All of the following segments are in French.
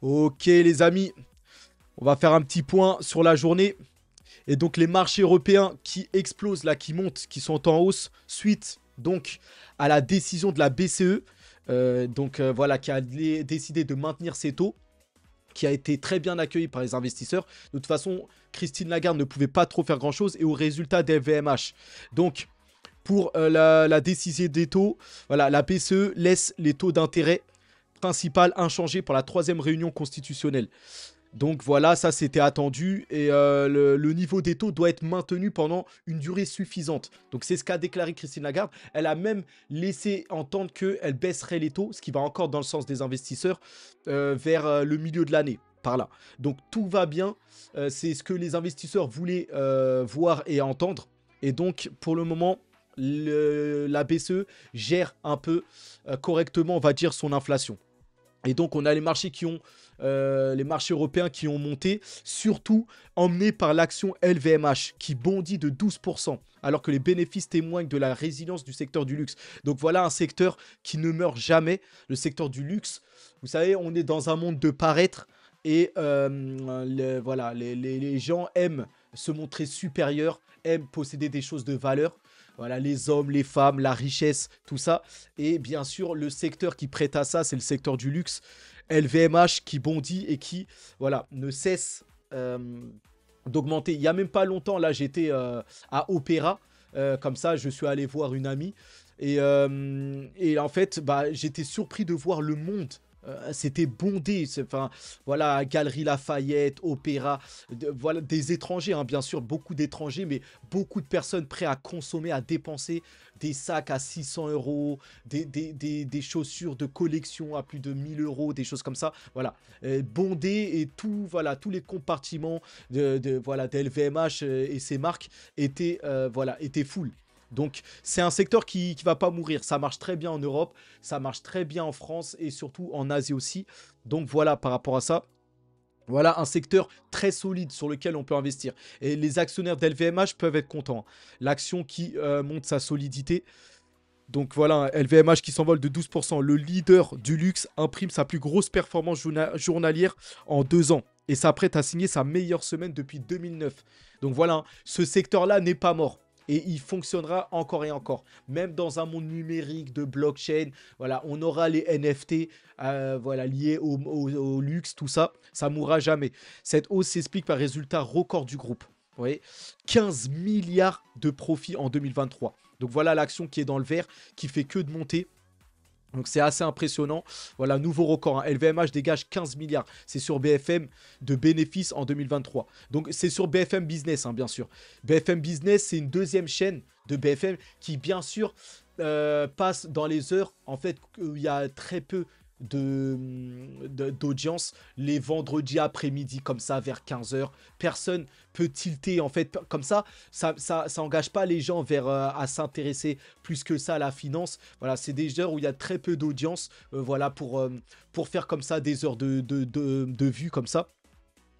Ok les amis, on va faire un petit point sur la journée. Et donc les marchés européens qui explosent là, qui montent, qui sont en hausse suite donc à la décision de la BCE. Voilà, qui a décidé de maintenir ses taux, qui a été très bien accueilli par les investisseurs. De toute façon, Christine Lagarde ne pouvait pas trop faire grand-chose et au résultat des LVMH. Donc pour la décision des taux, voilà, la BCE laisse les taux d'intérêt principal inchangés pour la troisième réunion constitutionnelle. Donc voilà, ça c'était attendu et le niveau des taux doit être maintenu pendant une durée suffisante. Donc c'est ce qu'a déclaré Christine Lagarde. Elle a même laissé entendre qu'elle baisserait les taux, ce qui va encore dans le sens des investisseurs, vers le milieu de l'année, par là. Donc tout va bien, c'est ce que les investisseurs voulaient voir et entendre. Et donc pour le moment, la BCE gère un peu correctement, on va dire, son inflation. Et donc, on a les marchés européens qui ont monté, surtout emmenés par l'action LVMH, qui bondit de 12%, alors que les bénéfices témoignent de la résilience du secteur du luxe. Donc voilà un secteur qui ne meurt jamais, le secteur du luxe. Vous savez, on est dans un monde de paraître, et voilà, les gens aiment se montrer supérieurs, aiment posséder des choses de valeur. Voilà, les hommes, les femmes, la richesse, tout ça. Et bien sûr, le secteur qui prête à ça, c'est le secteur du luxe. LVMH qui bondit et qui, voilà, ne cesse d'augmenter. Il n'y a même pas longtemps, là, j'étais à Opéra. Comme ça, je suis allé voir une amie. Et en fait, bah, j'étais surpris de voir le monde. C'était bondé, enfin voilà, Galerie Lafayette, Opéra, voilà, des étrangers, hein, bien sûr, beaucoup d'étrangers, mais beaucoup de personnes prêtes à consommer, à dépenser des sacs à 600 euros, des chaussures de collection à plus de 1000 euros, des choses comme ça, voilà, bondé et tout, voilà, tous les compartiments voilà, d'LVMH et ses marques étaient full. Donc c'est un secteur qui va pas mourir. Ça marche très bien en Europe, ça marche très bien en France et surtout en Asie aussi. Donc voilà, par rapport à ça, voilà un secteur très solide sur lequel on peut investir. Et les actionnaires d'LVMH peuvent être contents. L'action qui montre sa solidité. Donc voilà, LVMH qui s'envole de 12%. Le leader du luxe imprime sa plus grosse performance journalière en 2 ans et s'apprête à signer sa meilleure semaine depuis 2009. Donc voilà, ce secteur-là n'est pas mort. Et il fonctionnera encore et encore. Même dans un monde numérique de blockchain, voilà, on aura les NFT voilà, liés au luxe, tout ça. Ça ne mourra jamais. Cette hausse s'explique par résultat record du groupe. Vous voyez, 15 milliards de profits en 2023. Donc voilà l'action qui est dans le vert, qui fait que de monter. Donc c'est assez impressionnant. Voilà, nouveau record, hein. LVMH dégage 15 milliards. C'est sur BFM de bénéfices en 2023. Donc c'est sur BFM Business, hein, bien sûr. BFM Business, c'est une deuxième chaîne de BFM qui, bien sûr, passe dans les heures, en fait, où il y a très peu d'audience les vendredis après-midi comme ça vers 15 h. Personne peut tilter en fait comme ça engage pas les gens vers à s'intéresser plus que ça à la finance. Voilà, c'est des heures où il y a très peu d'audience, voilà, pour faire comme ça des heures de vue comme ça.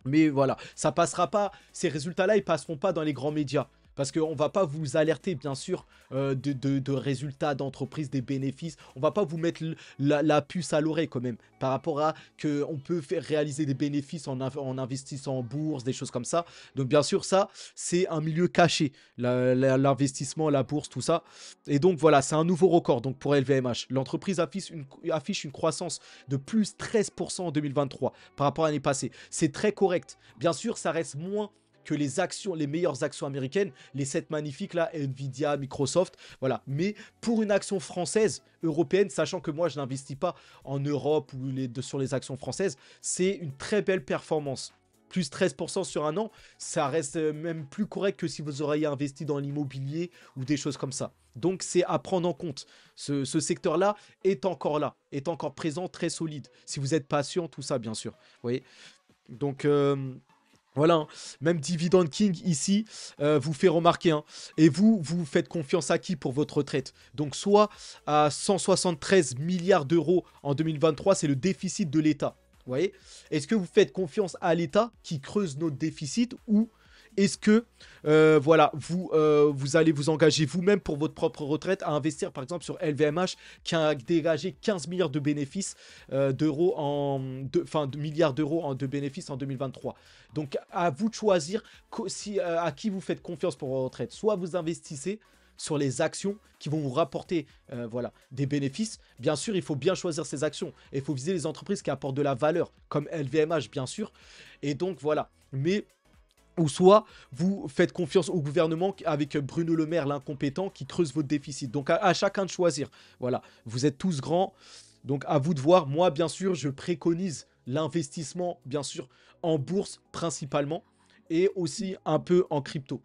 Mais voilà, ça passera pas, ces résultats-là, ils passeront pas dans les grands médias. Parce qu'on ne va pas vous alerter, bien sûr, de résultats d'entreprise, des bénéfices. On ne va pas vous mettre la puce à l'oreille quand même. Par rapport à qu'on peut faire réaliser des bénéfices en investissant en bourse, des choses comme ça. Donc bien sûr, ça, c'est un milieu caché. L'investissement, la bourse, tout ça. Et donc voilà, c'est un nouveau record donc, pour LVMH. L'entreprise affiche une croissance de plus 13% en 2023 par rapport à l'année passée. C'est très correct. Bien sûr, ça reste moins que les meilleures actions américaines, les 7 magnifiques là, Nvidia, Microsoft, voilà. Mais pour une action française, européenne, sachant que moi je n'investis pas en Europe ou sur les actions françaises, c'est une très belle performance. Plus 13% sur un an, ça reste même plus correct que si vous auriez investi dans l'immobilier ou des choses comme ça. Donc c'est à prendre en compte. Ce secteur-là est encore là, est encore présent, très solide. Si vous êtes patient, tout ça, bien sûr. Vous voyez. Donc voilà, hein. Même Dividend King ici vous fait remarquer, hein. Et vous faites confiance à qui pour votre retraite? Donc soit à 173 milliards d'euros en 2023, c'est le déficit de l'État. Vous voyez? Est-ce que vous faites confiance à l'État qui creuse notre déficit ou Est-ce que voilà, vous allez vous engager vous-même pour votre propre retraite à investir par exemple sur LVMH qui a dégagé 15 milliards de bénéfices d'euros enfin de milliards d'euros de bénéfices en 2023. Donc à vous de choisir si, à qui vous faites confiance pour votre retraite. Soit vous investissez sur les actions qui vont vous rapporter voilà, des bénéfices. Bien sûr, il faut bien choisir ces actions. Et il faut viser les entreprises qui apportent de la valeur, comme LVMH, bien sûr. Et donc, voilà. Mais, ou soit, vous faites confiance au gouvernement avec Bruno Le Maire, l'incompétent, qui creuse votre déficit. Donc, à chacun de choisir. Voilà. Vous êtes tous grands. Donc, à vous de voir. Moi, bien sûr, je préconise l'investissement, bien sûr, en bourse, principalement. Et aussi un peu en crypto.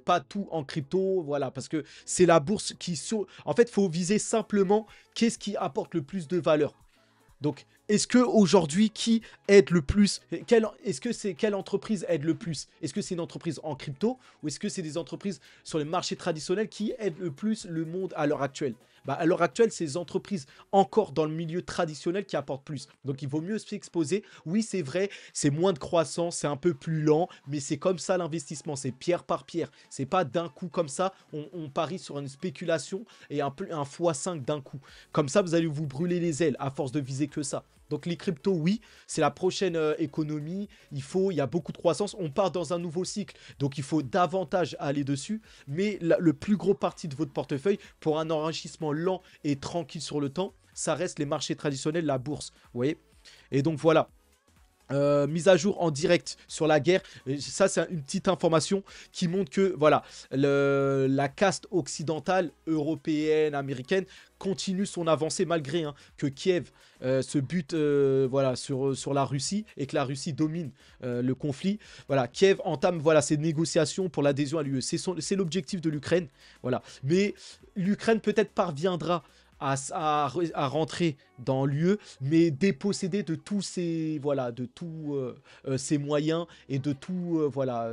Pas tout en crypto, voilà, parce que c'est la bourse qui... En fait, il faut viser simplement qu'est-ce qui apporte le plus de valeur. Donc, est-ce que aujourd'hui qui aide le plus est-ce que c'est quelle entreprise aide le plus? Est-ce que c'est une entreprise en crypto ou est-ce que c'est des entreprises sur les marchés traditionnels qui aident le plus le monde à l'heure actuelle? Bah, à l'heure actuelle, c'est les entreprises encore dans le milieu traditionnel qui apportent plus. Donc, il vaut mieux s'exposer. Oui, c'est vrai, c'est moins de croissance, c'est un peu plus lent, mais c'est comme ça l'investissement, c'est pierre par pierre. C'est pas d'un coup comme ça, on parie sur une spéculation et un x5 d'un coup. Comme ça, vous allez vous brûler les ailes à force de viser que ça. Donc les cryptos, oui, c'est la prochaine économie. Il y a beaucoup de croissance. On part dans un nouveau cycle. Donc il faut davantage aller dessus. Mais le plus gros parti de votre portefeuille, pour un enrichissement lent et tranquille sur le temps, ça reste les marchés traditionnels, la bourse. Vous voyez? Et donc voilà. Mise à jour en direct sur la guerre. Et ça, c'est une petite information qui montre que voilà, la caste occidentale, européenne, américaine, continue son avancée malgré que Kiev se bute voilà, sur la Russie et que la Russie domine le conflit. Voilà, Kiev entame voilà, ses négociations pour l'adhésion à l'UE. C'est l'objectif de l'Ukraine. Voilà. Mais l'Ukraine peut-être parviendra à rentrer dans l'UE, mais dépossédé de tous ces voilà, de tous ces moyens et de tout voilà,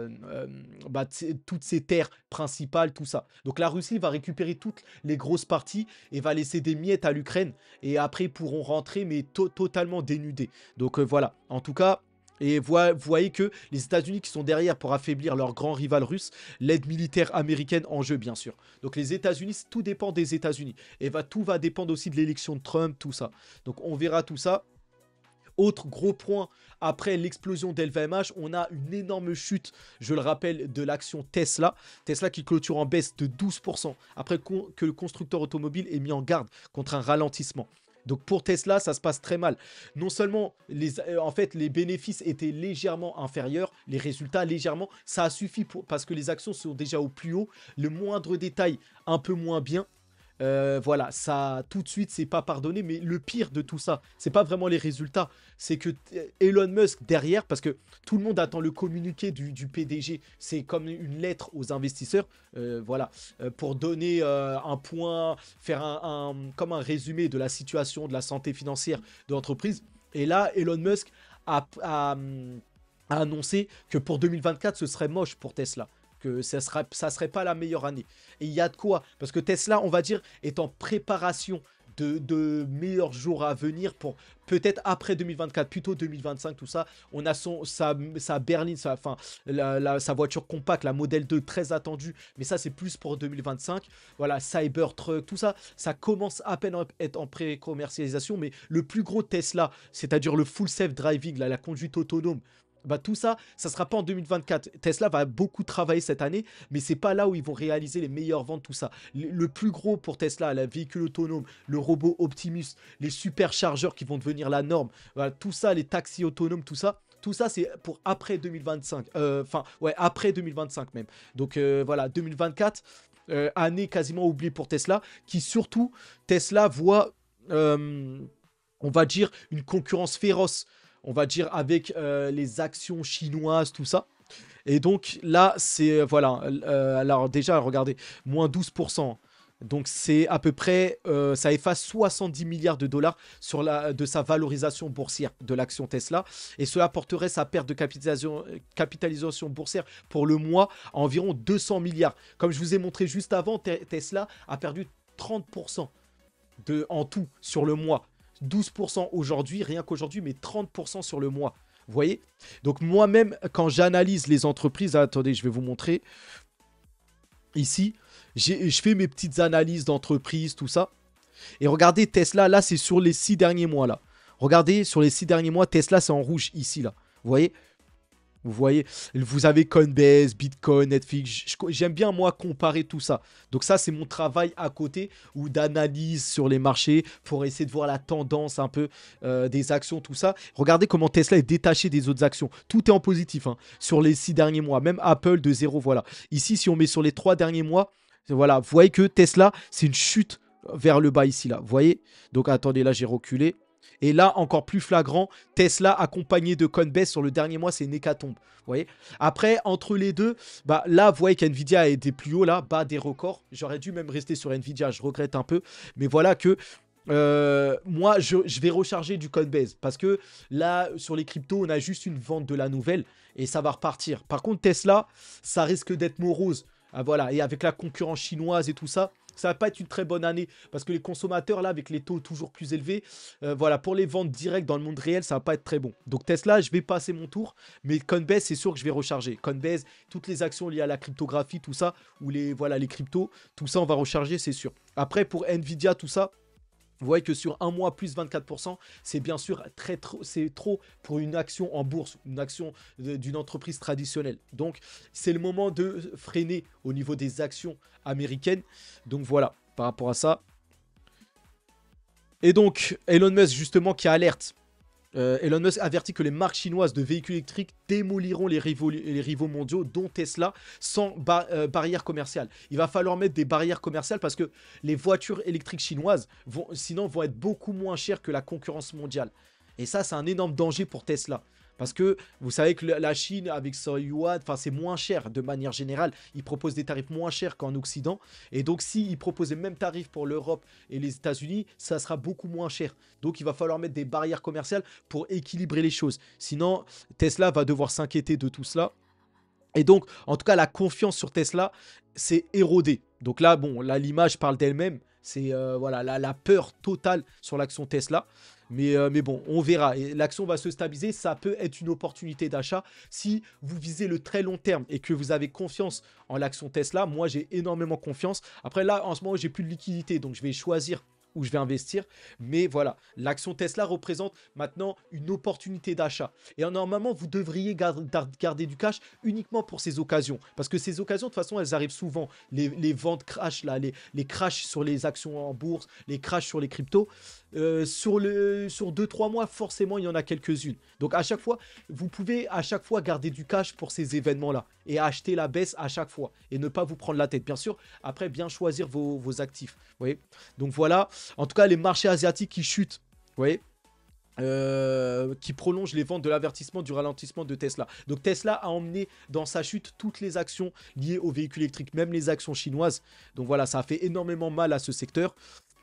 toutes ces terres principales, tout ça. Donc la Russie va récupérer toutes les grosses parties et va laisser des miettes à l'Ukraine et après ils pourront rentrer mais totalement dénudés. Donc voilà. En tout cas. Et vous voyez que les États-Unis qui sont derrière pour affaiblir leur grand rival russe, l'aide militaire américaine en jeu, bien sûr. Donc les États-Unis, tout dépend des États-Unis. Et tout va dépendre aussi de l'élection de Trump, tout ça. Donc on verra tout ça. Autre gros point, après l'explosion d'LVMH, on a une énorme chute, je le rappelle, de l'action Tesla. Tesla qui clôture en baisse de 12%, après que le constructeur automobile ait mis en garde contre un ralentissement. Donc pour Tesla, ça se passe très mal. Non seulement en fait, les bénéfices étaient légèrement inférieurs, les résultats légèrement, ça a suffi parce que les actions sont déjà au plus haut, le moindre détail un peu moins bien. Voilà, ça tout de suite c'est pas pardonné, mais le pire de tout ça, c'est pas vraiment les résultats, c'est que Elon Musk derrière, parce que tout le monde attend le communiqué du PDG, c'est comme une lettre aux investisseurs, voilà, pour donner un point, faire comme un résumé de la situation de la santé financière de l'entreprise. Et là, Elon Musk a annoncé que pour 2024, ce serait moche pour Tesla. Que ça serait pas la meilleure année. Et il y a de quoi? Parce que Tesla, on va dire, est en préparation de meilleurs jours à venir pour peut-être après 2024, plutôt 2025, tout ça. On a sa berline, sa voiture compacte, la Model 2, très attendue. Mais ça, c'est plus pour 2025. Voilà, Cybertruck, tout ça, ça commence à peine à être en pré-commercialisation. Mais le plus gros Tesla, c'est-à-dire le full self-driving, la conduite autonome, bah tout ça, ça sera pas en 2024. Tesla va beaucoup travailler cette année, mais c'est pas là où ils vont réaliser les meilleures ventes, tout ça. Le plus gros pour Tesla, le véhicule autonome, le robot Optimus, les superchargeurs qui vont devenir la norme, voilà, tout ça, les taxis autonomes, tout ça. Tout ça, c'est pour après 2025. Enfin, ouais, après 2025 même. Donc voilà, 2024, année quasiment oubliée pour Tesla, qui surtout, Tesla voit, on va dire, une concurrence féroce, on va dire, avec les actions chinoises, tout ça. Et donc là, c'est, voilà, alors déjà, regardez, moins 12%. Donc c'est à peu près, ça efface 70 milliards de dollars de sa valorisation boursière de l'action Tesla. Et cela porterait sa perte de capitalisation boursière pour le mois à environ 200 milliards. Comme je vous ai montré juste avant, Tesla a perdu 30% en tout sur le mois. 12% aujourd'hui, rien qu'aujourd'hui, mais 30% sur le mois. Vous voyez? Donc moi-même, quand j'analyse les entreprises, attendez, je vais vous montrer. Ici, je fais mes petites analyses d'entreprise, tout ça. Et regardez, Tesla, là, c'est sur les 6 derniers mois, là. Regardez, sur les 6 derniers mois, Tesla, c'est en rouge, ici, là. Vous voyez? Vous voyez, vous avez Coinbase, Bitcoin, Netflix. J'aime bien, moi, comparer tout ça. Donc ça, c'est mon travail à côté ou d'analyse sur les marchés pour essayer de voir la tendance un peu des actions, tout ça. Regardez comment Tesla est détaché des autres actions. Tout est en positif hein, sur les 6 derniers mois. Même Apple de zéro, voilà. Ici, si on met sur les 3 derniers mois, voilà, vous voyez que Tesla, c'est une chute vers le bas ici, là. Vous voyez? Donc attendez, là, j'ai reculé. Et là, encore plus flagrant, Tesla accompagné de Coinbase sur le dernier mois, c'est une hécatombe. Vous voyez? Après, entre les deux, bah, là, vous voyez qu'NVIDIA a été plus haut, là, bas des records. J'aurais dû même rester sur NVIDIA, je regrette un peu. Mais voilà que moi, je vais recharger du Coinbase. Parce que là, sur les cryptos, on a juste une vente de la nouvelle et ça va repartir. Par contre, Tesla, ça risque d'être morose. Ah, voilà, et avec la concurrence chinoise et tout ça, ça va pas être une très bonne année parce que les consommateurs là avec les taux toujours plus élevés, voilà pour les ventes directes dans le monde réel ça va pas être très bon. Donc Tesla je vais passer mon tour, mais Coinbase c'est sûr que je vais recharger. Coinbase, toutes les actions liées à la cryptographie tout ça ou les voilà les cryptos, tout ça on va recharger c'est sûr. Après pour Nvidia tout ça. Vous voyez que sur un mois, plus 24%, c'est bien sûr c'est trop pour une action en bourse, une action d'une entreprise traditionnelle. Donc, c'est le moment de freiner au niveau des actions américaines. Donc, voilà, par rapport à ça. Et donc, Elon Musk, justement, qui alerte. Elon Musk avertit que les marques chinoises de véhicules électriques démoliront les rivaux mondiaux, dont Tesla, sans barrière commerciale. Il va falloir mettre des barrières commerciales parce que les voitures électriques chinoises vont être beaucoup moins chères que la concurrence mondiale. Et ça, c'est un énorme danger pour Tesla. Parce que vous savez que la Chine, avec son yuan, c'est moins cher de manière générale. Ils proposent des tarifs moins chers qu'en Occident. Et donc, s'ils proposent les mêmes tarifs pour l'Europe et les États-Unis, ça sera beaucoup moins cher. Donc, il va falloir mettre des barrières commerciales pour équilibrer les choses. Sinon, Tesla va devoir s'inquiéter de tout cela. Et donc, en tout cas, la confiance sur Tesla, c'est érodé. Donc là, bon, là, l'image parle d'elle-même. C'est voilà, la peur totale sur l'action Tesla. Mais bon, on verra. L'action va se stabiliser. Ça peut être une opportunité d'achat. Si vous visez le très long terme et que vous avez confiance en l'action Tesla, moi, j'ai énormément confiance. Après, là, en ce moment, j'ai plus de liquidité. Donc, je vais choisir où je vais investir. Mais voilà, l'action Tesla représente maintenant une opportunité d'achat. Et normalement, vous devriez garder du cash uniquement pour ces occasions. Parce que ces occasions, de toute façon, elles arrivent souvent. Les ventes crash, là, les crashs sur les actions en bourse, les crashs sur les cryptos. Sur 2-3 mois, forcément, il y en a quelques-unes. Donc, à chaque fois, vous pouvez à chaque fois garder du cash pour ces événements-là. Et acheter la baisse à chaque fois. Et ne pas vous prendre la tête. Bien sûr, après, bien choisir vos actifs. Vous voyez? Donc, voilà. En tout cas, les marchés asiatiques qui chutent, vous voyez, qui prolongent les ventes de l'avertissement du ralentissement de Tesla. Donc Tesla a emmené dans sa chute toutes les actions liées aux véhicules électriques, même les actions chinoises. Donc voilà, ça a fait énormément mal à ce secteur.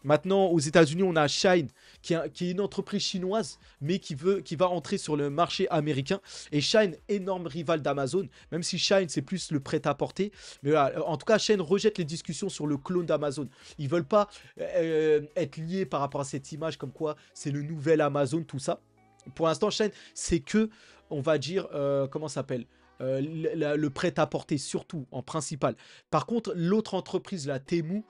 Maintenant, aux États-Unis, on a Shine, qui est une entreprise chinoise, mais qui va entrer sur le marché américain. Et Shine, énorme rival d'Amazon, même si Shine, c'est plus le prêt-à-porter. Mais voilà, en tout cas, Shine rejette les discussions sur le clone d'Amazon. Ils veulent pas être liés par rapport à cette image, comme quoi c'est le nouvel Amazon, tout ça. Pour l'instant, Shine, c'est que, on va dire, comment ça s'appelle le prêt-à-porter, surtout, en principal. Par contre, l'autre entreprise, la Temu,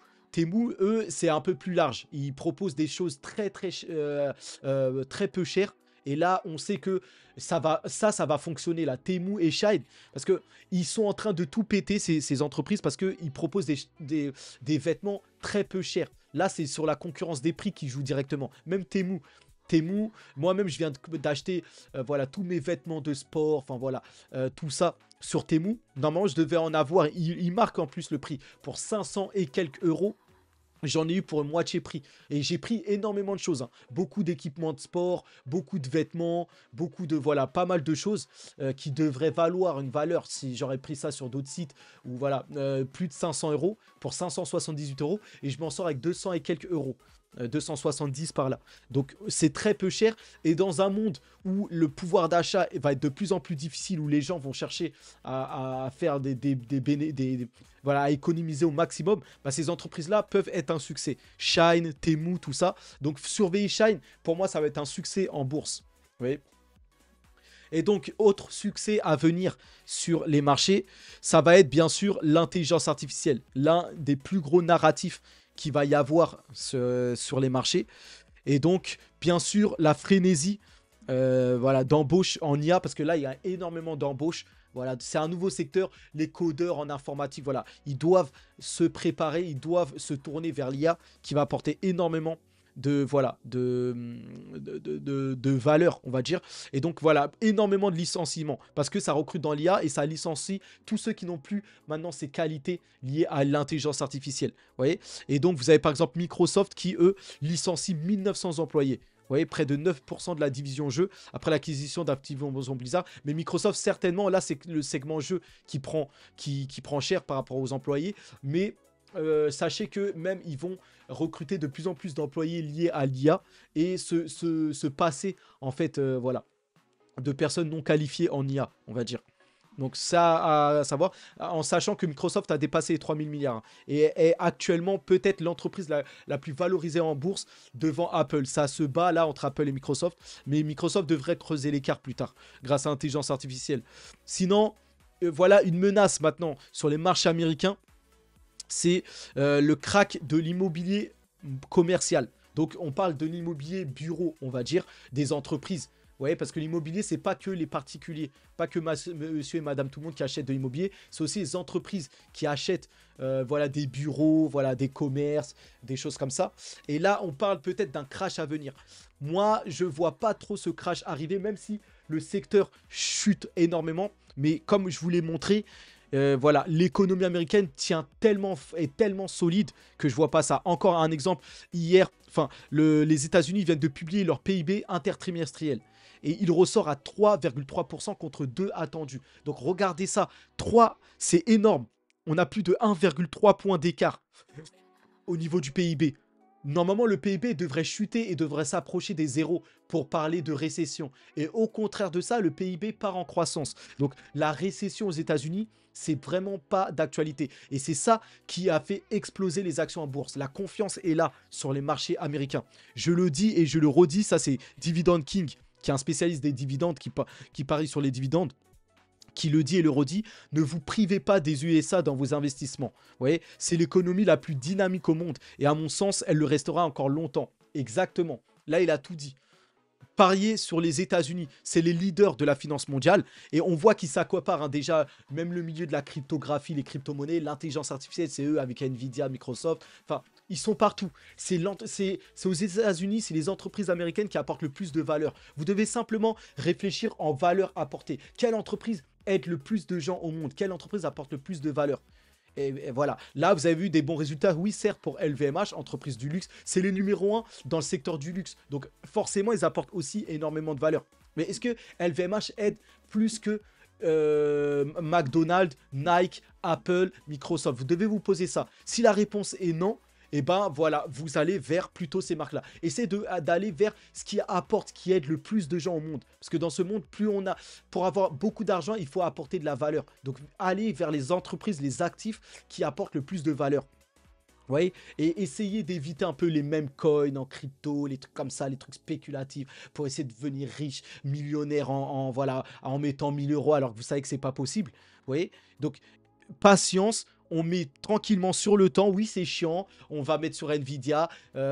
eux, c'est un peu plus large. Ils proposent des choses très peu chères. Et là, on sait que ça va fonctionner, là, Temu et Shine. Parce qu'ils sont en train de tout péter, ces entreprises, parce qu'ils proposent des vêtements très peu chers. Là, c'est sur la concurrence des prix qu'ils jouent directement. Même Temu, moi-même, je viens d'acheter voilà, tous mes vêtements de sport, enfin voilà, tout ça sur Temu. Normalement, je devais en avoir, il marque en plus le prix, pour 500 et quelques euros. J'en ai eu pour moitié prix. Et j'ai pris énormément de choses. Hein. Beaucoup d'équipements de sport, beaucoup de vêtements, beaucoup de, voilà, pas mal de choses qui devraient valoir une valeur si j'aurais pris ça sur d'autres sites ou voilà, plus de 500 euros pour 578 euros. Et je m'en sors avec 200 et quelques euros. 270 par là. Donc c'est très peu cher et dans un monde où le pouvoir d'achat va être de plus en plus difficile, où les gens vont chercher à faire voilà, à économiser au maximum, bah, ces entreprises-là peuvent être un succès. Shine, Temu, tout ça. Donc surveiller Shine, pour moi, ça va être un succès en bourse. Vous voyez ? Et donc, autre succès à venir sur les marchés, ça va être bien sûr l'intelligence artificielle. L'un des plus gros narratifs qu'il va y avoir sur les marchés. Et donc, bien sûr, la frénésie voilà, d'embauche en IA, parce que là, il y a énormément d'embauches. Voilà, c'est un nouveau secteur. Les codeurs en informatique, voilà, ils doivent se préparer, ils doivent se tourner vers l'IA qui va apporter énormément voilà, de valeur, on va dire. Et donc, voilà, énormément de licenciements parce que ça recrute dans l'IA et ça licencie tous ceux qui n'ont plus maintenant ces qualités liées à l'intelligence artificielle. Vous voyez. Et donc, vous avez par exemple Microsoft qui, eux, licencie 1900 employés. Vous voyez, près de 9% de la division jeu après l'acquisition d'Activision Blizzard. Mais Microsoft, certainement, là, c'est le segment jeu qui prend cher par rapport aux employés. Mais sachez que même, ils vont recruter de plus en plus d'employés liés à l'IA et se passer, en fait, voilà, de personnes non qualifiées en IA, on va dire. Donc ça à savoir, en sachant que Microsoft a dépassé les 3000 milliards hein, et est actuellement peut-être l'entreprise la plus valorisée en bourse devant Apple. Ça se bat là entre Apple et Microsoft, mais Microsoft devrait creuser l'écart plus tard grâce à l'intelligence artificielle. Sinon, voilà une menace maintenant sur les marchés américains, c'est le crack de l'immobilier commercial. Donc on parle de l'immobilier bureau, on va dire, des entreprises. Ouais, parce que l'immobilier, c'est pas que les particuliers, pas que monsieur et madame tout le monde qui achètent de l'immobilier, c'est aussi les entreprises qui achètent voilà, des bureaux, voilà, des commerces, des choses comme ça. Et là, on parle peut-être d'un crash à venir. Moi, je vois pas trop ce crash arriver, même si le secteur chute énormément. Mais comme je vous l'ai montré, voilà, l'économie américaine est tellement solide que je vois pas ça. Encore un exemple, hier, enfin, les États-Unis viennent de publier leur PIB intertrimestriel. Et il ressort à 3,3% contre 2 attendus. Donc regardez ça, 3, c'est énorme. On a plus de 1,3 points d'écart au niveau du PIB. Normalement, le PIB devrait chuter et devrait s'approcher des zéros pour parler de récession. Et au contraire de ça, le PIB part en croissance. Donc la récession aux États-Unis, c'est vraiment pas d'actualité. Et c'est ça qui a fait exploser les actions en bourse. La confiance est là sur les marchés américains. Je le dis et je le redis, ça c'est Dividend King, qui est un spécialiste des dividendes, qui parie sur les dividendes, qui le dit et le redit, ne vous privez pas des USA dans vos investissements. Vous voyez, c'est l'économie la plus dynamique au monde. Et à mon sens, elle le restera encore longtemps. Exactement. Là, il a tout dit. Parier sur les États-Unis, c'est les leaders de la finance mondiale. Et on voit qu'ils s'accaparent hein, déjà, même le milieu de la cryptographie, les crypto-monnaies, l'intelligence artificielle, c'est eux avec Nvidia, Microsoft. Enfin, ils sont partout. C'est aux États-Unis, c'est les entreprises américaines qui apportent le plus de valeur. Vous devez simplement réfléchir en valeur apportée. Quelle entreprise aide le plus de gens au monde? Quelle entreprise apporte le plus de valeur? Et voilà, là vous avez vu des bons résultats, oui certes pour LVMH, entreprise du luxe, c'est le numéro 1 dans le secteur du luxe, donc forcément ils apportent aussi énormément de valeur. Mais est-ce que LVMH aide plus que McDonald's, Nike, Apple, Microsoft? Vous devez vous poser ça. Si la réponse est non, et ben voilà, vous allez vers plutôt ces marques-là. Essayez d'aller vers ce qui apporte, qui aide le plus de gens au monde. Parce que dans ce monde, plus on a, pour avoir beaucoup d'argent, il faut apporter de la valeur. Donc allez vers les entreprises, les actifs qui apportent le plus de valeur. Vous voyez, et essayez d'éviter un peu les mêmes coins en crypto, les trucs comme ça, les trucs spéculatifs pour essayer de devenir riche, millionnaire voilà, en mettant 1000 euros alors que vous savez que c'est pas possible. Vous voyez, donc patience. On met tranquillement sur le temps. Oui, c'est chiant. On va mettre sur Nvidia.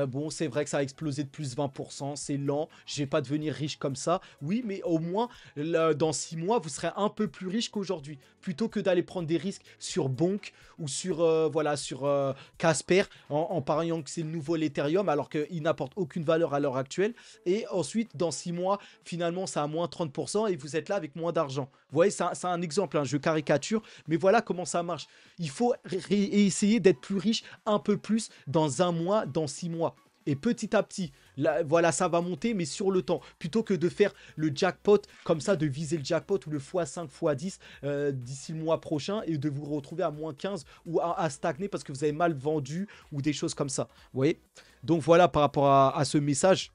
Bon, c'est vrai que ça a explosé de plus 20%. C'est lent. Je vais pas devenir riche comme ça. Oui, mais au moins, là, dans 6 mois, vous serez un peu plus riche qu'aujourd'hui. Plutôt que d'aller prendre des risques sur Bonk ou sur, voilà, sur Casper en pariant que c'est le nouveau Ethereum alors qu'il n'apporte aucune valeur à l'heure actuelle. Et ensuite, dans 6 mois, finalement, ça a moins 30% et vous êtes là avec moins d'argent. Vous voyez, c'est un exemple. Hein, je caricature. Mais voilà comment ça marche. Il faut essayer d'être plus riche un peu plus dans un mois, dans 6 mois. Et petit à petit, là, voilà, ça va monter, mais sur le temps. Plutôt que de faire le jackpot, comme ça, de viser le jackpot ou le x5, x10 d'ici le mois prochain et de vous retrouver à moins 15 ou à stagner parce que vous avez mal vendu ou des choses comme ça. Vous voyez? Donc voilà par rapport à ce message.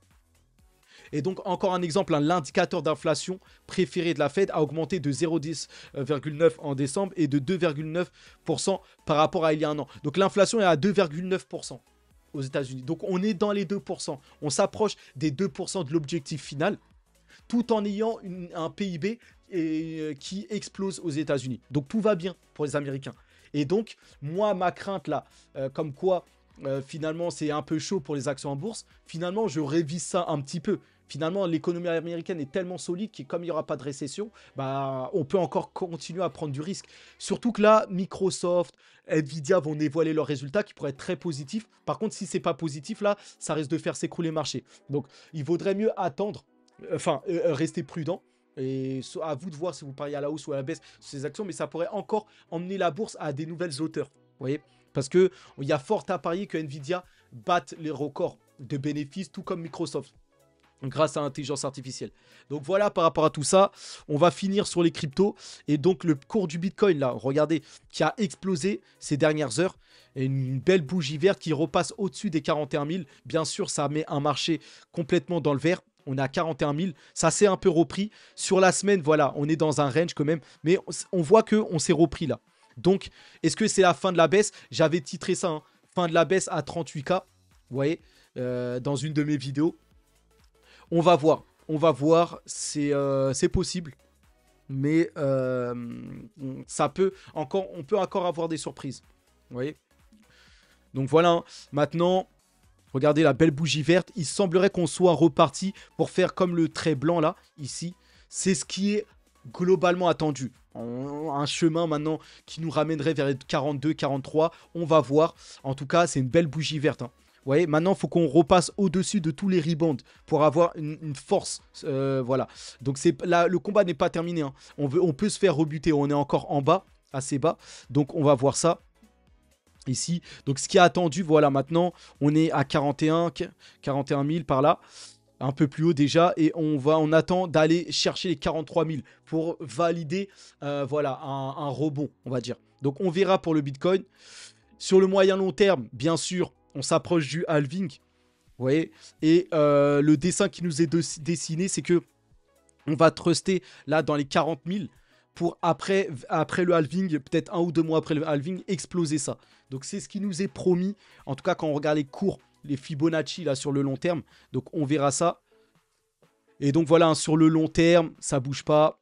Et donc, encore un exemple, hein, l'indicateur d'inflation préféré de la Fed a augmenté de 0,9 en décembre et de 2,9% par rapport à il y a un an. Donc, l'inflation est à 2,9% aux États-Unis. Donc, on est dans les 2%. On s'approche des 2% de l'objectif final. tout en ayant un PIB qui explose aux États-Unis. Donc tout va bien pour les Américains. Et donc, moi, ma crainte là, comme quoi finalement c'est un peu chaud pour les actions en bourse, finalement je révise ça un petit peu. Finalement, l'économie américaine est tellement solide que comme il n'y aura pas de récession, bah, on peut encore continuer à prendre du risque. Surtout que là, Microsoft, Nvidia vont dévoiler leurs résultats qui pourraient être très positifs. Par contre, si c'est pas positif, là, ça risque de faire s'écrouler le marché. Donc, il vaudrait mieux attendre, rester prudent. Et à vous de voir si vous pariez à la hausse ou à la baisse sur ces actions, mais ça pourrait encore emmener la bourse à des nouvelles hauteurs. Vous voyez? Parce qu'il y a fort à parier que Nvidia batte les records de bénéfices, tout comme Microsoft, grâce à l'intelligence artificielle. Donc voilà, par rapport à tout ça, on va finir sur les cryptos. Et donc le cours du Bitcoin, là, regardez, qui a explosé ces dernières heures. Et une belle bougie verte qui repasse au-dessus des 41 000. Bien sûr, ça met un marché complètement dans le vert. On est à 41 000. Ça s'est un peu repris. Sur la semaine, voilà, on est dans un range quand même. Mais on voit qu'on s'est repris là. Donc, est-ce que c'est la fin de la baisse? J'avais titré ça, hein, fin de la baisse à 38K. Vous voyez, dans une de mes vidéos. On va voir, c'est possible, mais ça peut encore, on peut encore avoir des surprises, vous voyez. Donc voilà, hein. Maintenant, regardez la belle bougie verte, il semblerait qu'on soit reparti pour faire comme le trait blanc là, ici. C'est ce qui est globalement attendu. Un chemin maintenant qui nous ramènerait vers les 42, 43, on va voir. En tout cas, c'est une belle bougie verte, hein. Vous voyez, maintenant, il faut qu'on repasse au-dessus de tous les rebounds pour avoir une force. Voilà. Donc, là, le combat n'est pas terminé, hein. On peut se faire rebuter. On est encore en bas, assez bas. Donc, on va voir ça ici. Donc, ce qui est attendu, voilà, maintenant, on est à 41 000 par là. Un peu plus haut déjà. Et on attend d'aller chercher les 43 000 pour valider, voilà, un rebond, on va dire. Donc, on verra pour le Bitcoin. Sur le moyen long terme, bien sûr, on s'approche du halving, vous voyez, et le dessin qui nous est dessiné, c'est que on va truster là dans les 40 000 pour après le halving, peut-être 1 ou 2 mois après le halving, exploser ça. Donc c'est ce qui nous est promis, en tout cas quand on regarde les cours, les Fibonacci là sur le long terme, donc on verra ça. Et donc voilà, hein, sur le long terme, ça bouge pas.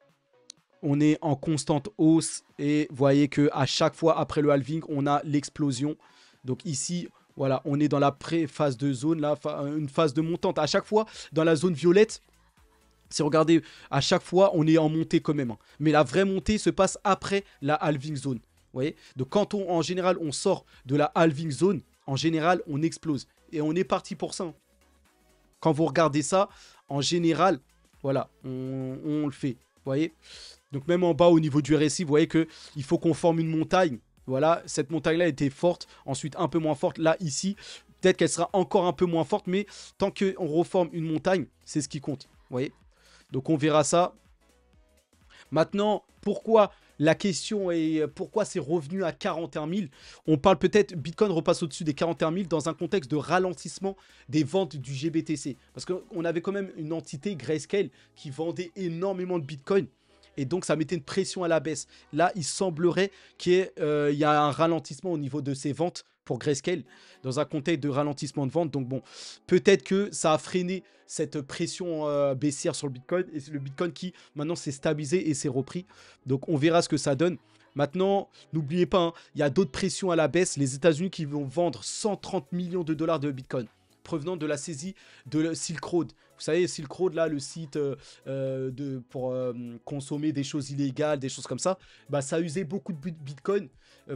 On est en constante hausse et vous voyez que à chaque fois après le halving, on a l'explosion. Donc ici, voilà, on est dans la pré-phase de zone, là, une phase de montante. À chaque fois, dans la zone violette, si vous regardez, à chaque fois, on est en montée quand même, hein. Mais la vraie montée se passe après la halving zone. Vous voyez? Donc quand en général, on sort de la halving zone, en général, on explose. Et on est parti pour ça, hein. Quand vous regardez ça, en général, voilà, on le fait. Vous voyez? Donc même en bas, au niveau du RSI, vous voyez qu'il faut qu'on forme une montagne. Voilà, cette montagne-là était forte, ensuite un peu moins forte. Là, ici, peut-être qu'elle sera encore un peu moins forte, mais tant qu'on reforme une montagne, c'est ce qui compte. Vous voyez? Donc on verra ça. Maintenant, pourquoi la question est pourquoi c'est revenu à 41 000? On parle peut-être, Bitcoin repasse au-dessus des 41 000 dans un contexte de ralentissement des ventes du GBTC. Parce qu'on avait quand même une entité, Grayscale, qui vendait énormément de Bitcoin. Et donc, ça mettait une pression à la baisse. Là, il semblerait qu'il y a un ralentissement au niveau de ces ventes pour Grayscale, dans un contexte de ralentissement de vente. Donc bon, peut-être que ça a freiné cette pression baissière sur le Bitcoin. Et c'est le Bitcoin qui, maintenant, s'est stabilisé et s'est repris. Donc, on verra ce que ça donne. Maintenant, n'oubliez pas, hein, il y a d'autres pressions à la baisse. Les États-Unis qui vont vendre 130 millions de dollars de Bitcoin provenant de la saisie de Silk Road. Vous savez, Silk Road, là, le site pour consommer des choses illégales, des choses comme ça, bah, ça a usé beaucoup de Bitcoin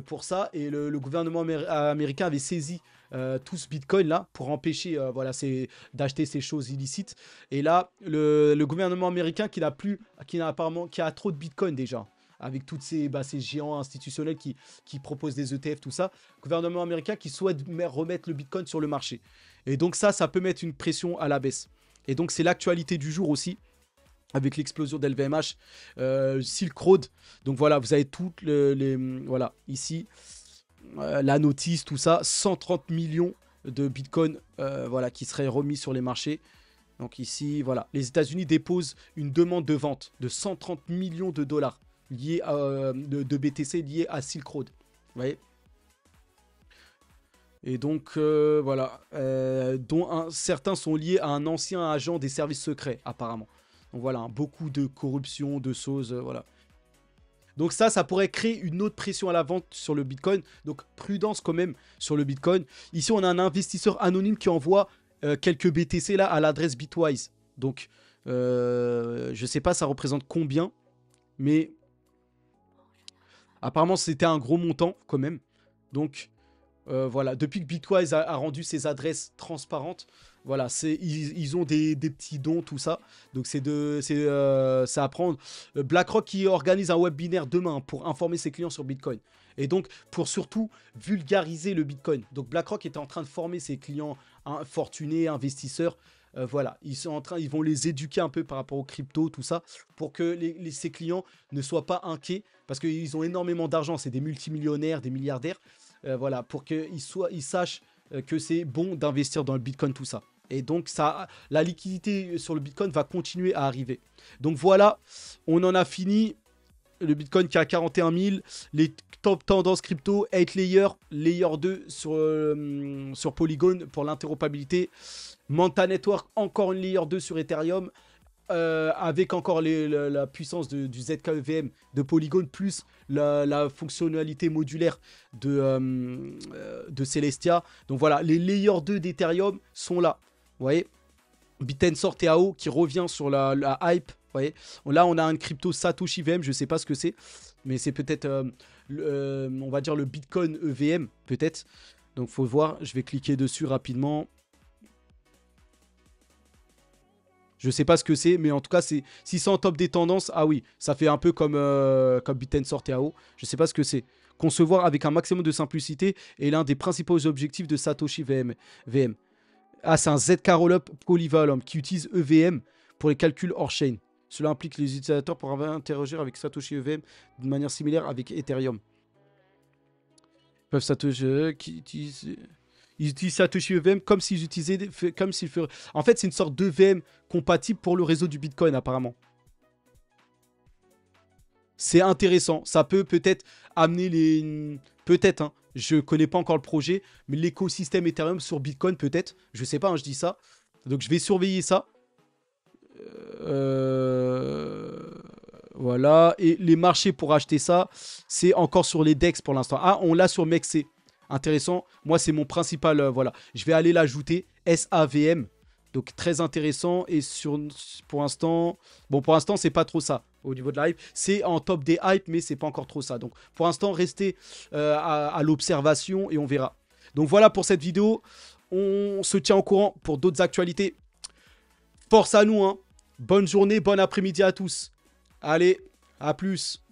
pour ça. Et le gouvernement américain avait saisi tout ce Bitcoin là pour empêcher voilà, d'acheter ces choses illicites. Et là, le gouvernement américain qui a trop de Bitcoin déjà, avec tous ces géants institutionnels qui proposent des ETF, tout ça. Gouvernement américain qui souhaite remettre le Bitcoin sur le marché. Et donc ça peut mettre une pression à la baisse. Et donc c'est l'actualité du jour aussi, avec l'explosion d'LVMH, Silk Road. Donc voilà, vous avez toutes voilà, ici, la notice, tout ça, 130 millions de Bitcoin voilà, qui seraient remis sur les marchés. Donc ici, voilà, les États-Unis déposent une demande de vente de 130 millions de dollars liés de BTC liés à Silk Road. Vous voyez? Et donc, voilà, dont certains sont liés à un ancien agent des services secrets, apparemment. Donc voilà, hein, beaucoup de corruption, de choses, voilà. Donc ça pourrait créer une autre pression à la vente sur le Bitcoin. Donc prudence quand même sur le Bitcoin. Ici, on a un investisseur anonyme qui envoie quelques BTC là à l'adresse Bitwise. Donc, je sais pas ça représente combien, mais apparemment c'était un gros montant quand même. Donc voilà, depuis que Bitwise a rendu ses adresses transparentes, voilà, ils ont des petits dons, tout ça. Donc c'est à prendre. BlackRock qui organise un webinaire demain pour informer ses clients sur Bitcoin. Et donc pour surtout vulgariser le Bitcoin. Donc BlackRock est en train de former ses clients fortunés, investisseurs. Voilà, ils vont les éduquer un peu par rapport aux cryptos, tout ça, pour que ces clients ne soient pas inquiets, parce qu'ils ont énormément d'argent, c'est des multimillionnaires, des milliardaires. Voilà, pour qu'ils sachent que c'est bon d'investir dans le Bitcoin, tout ça. Et donc, la liquidité sur le Bitcoin va continuer à arriver. Donc voilà, on en a fini. Le Bitcoin qui a 41 000. Les top tendances crypto, 8 layer, layer 2 sur Polygon pour l'interopérabilité. Manta Network, encore une layer 2 sur Ethereum. Avec encore la puissance du ZKEVM de Polygon, plus la fonctionnalité modulaire de Celestia. Donc voilà, les layers 2 d'Ethereum sont là. Vous voyez, Bitensor TAO qui revient sur la hype. Vous voyez, là on a un crypto Satoshi VM, je ne sais pas ce que c'est, mais c'est peut-être, on va dire le Bitcoin EVM, peut-être. Donc faut voir, je vais cliquer dessus rapidement. Je sais pas ce que c'est, mais en tout cas, si c'est en top des tendances, ah oui, ça fait un peu comme Bitensor TAO. Je sais pas ce que c'est. Concevoir avec un maximum de simplicité est l'un des principaux objectifs de Satoshi VM. Ah, c'est un ZK Rollup polyvalent qui utilise EVM pour les calculs hors-chain. Cela implique que les utilisateurs pourront interagir avec Satoshi EVM de manière similaire avec Ethereum. Ils peuvent ils utilisent Satoshi EVM comme s'ils utilisaient... En fait, c'est une sorte d'EVM compatible pour le réseau du Bitcoin, apparemment. C'est intéressant. Ça peut-être amener les... Peut-être, hein. Je connais pas encore le projet, mais l'écosystème Ethereum sur Bitcoin, peut-être. Je sais pas, hein, je dis ça. Donc, je vais surveiller ça. Voilà. Et les marchés pour acheter ça, c'est encore sur les DEX pour l'instant. Ah, on l'a sur MEXC. Intéressant. Moi, c'est mon principal... voilà. Je vais aller l'ajouter. SAVM. Donc, très intéressant. Et pour l'instant... Bon, pour l'instant, c'est pas trop ça. Au niveau de la hype. C'est en top des hypes, mais c'est pas encore trop ça. Donc, pour l'instant, restez à l'observation et on verra. Donc, voilà pour cette vidéo. On se tient au courant pour d'autres actualités. Force à nous, hein. Bonne journée, bon après-midi à tous. Allez, à plus.